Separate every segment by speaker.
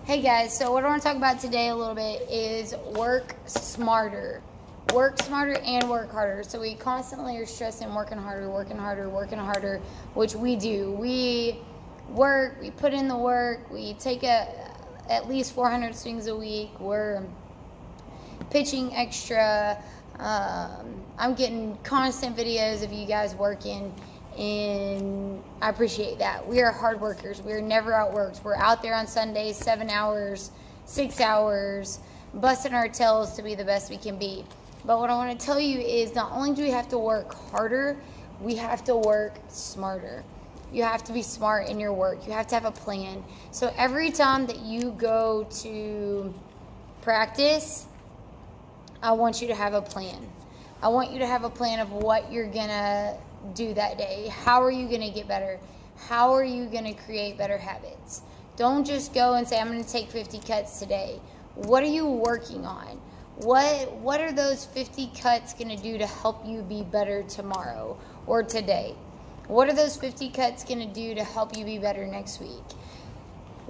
Speaker 1: Hey guys, so what I want to talk about today a little bit is work smarter. Work smarter and work harder. So we constantly are stressing working harder, which we do. We work, we put in the work, we take at least 400 swings a week. We're pitching extra. I'm getting constant videos of you guys working, and I appreciate that. We are hard workers. We are never outworked. We're out there on Sundays, 7 hours, 6 hours, busting our tails to be the best we can be. But what I want to tell you is not only do we have to work harder, we have to work smarter. You have to be smart in your work. You have to have a plan. So every time that you go to practice, I want you to have a plan. I want you to have a plan of what you're going to do that day. How are you going to get better? How are you going to create better habits? Don't just go and say, I'm going to take 50 cuts today. What are you working on? What are those 50 cuts going to do to help you be better tomorrow or today? What are those 50 cuts going to do to help you be better next week?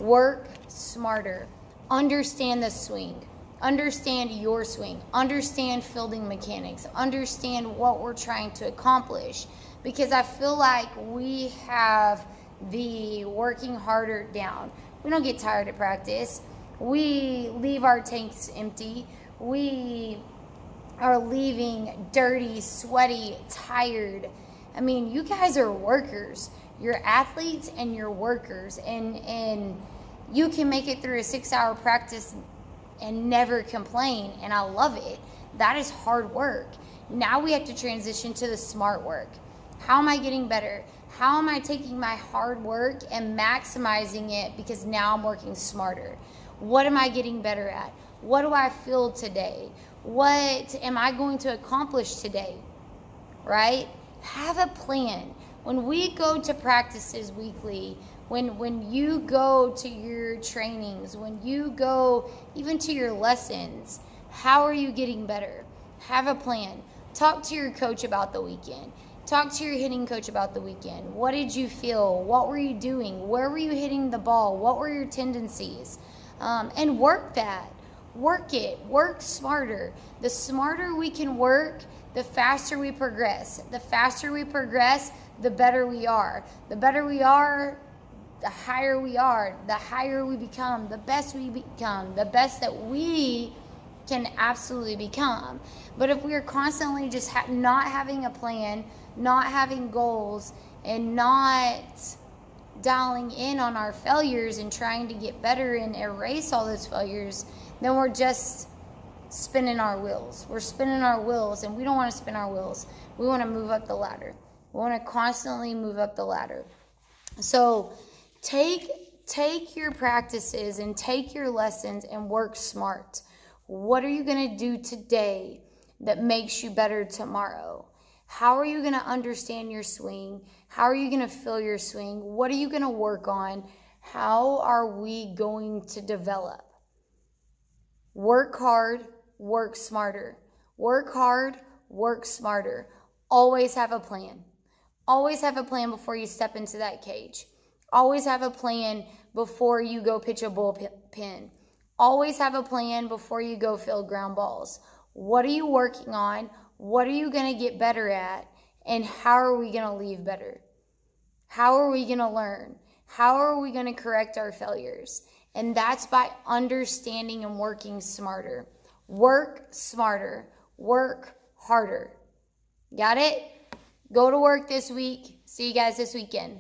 Speaker 1: Work smarter. Understand the swing. Understand your swing. Understand fielding mechanics. Understand what we're trying to accomplish. Because I feel like we have the working harder down. We don't get tired at practice. We leave our tanks empty. We are leaving dirty, sweaty, tired. I mean, you guys are workers. You're athletes and you're workers. And you can make it through a 6-hour practice and never complain, and I love it. That is hard work. Now we have to transition to the smart work. How am I getting better? How am I taking my hard work and maximizing it because now I'm working smarter? What am I getting better at? What do I feel today? What am I going to accomplish today? Right? Have a plan. When we go to practices weekly, when you go to your trainings, when you go even to your lessons, how are you getting better? Have a plan. Talk to your coach about the weekend. Talk to your hitting coach about the weekend. What did you feel? What were you doing? Where were you hitting the ball? What were your tendencies? And work that. Work it. Work smarter. The smarter we can work, the faster we progress. The faster we progress, the better we are. The better we are, the higher we are, the higher we become, the best we become, the best that we can absolutely become. But if we are constantly just not having a plan, not having goals, and not dialing in on our failures and trying to get better and erase all those failures, then we're just spinning our wheels. We're spinning our wheels, and we don't want to spin our wheels. We want to move up the ladder. We want to constantly move up the ladder. So take your practices and take your lessons and work smart. What are you going to do today that makes you better tomorrow? How are you going to understand your swing? How are you going to feel your swing? What are you going to work on? How are we going to develop? Work hard, work smarter. Work hard, work smarter. Always have a plan. Always have a plan before you step into that cage. Always have a plan before you go pitch a bullpen. Always have a plan before you go field ground balls. What are you working on? What are you going to get better at? And how are we going to leave better? How are we going to learn? How are we going to correct our failures? And that's by understanding and working smarter. Work smarter. Work harder. Got it? Go to work this week. See you guys this weekend.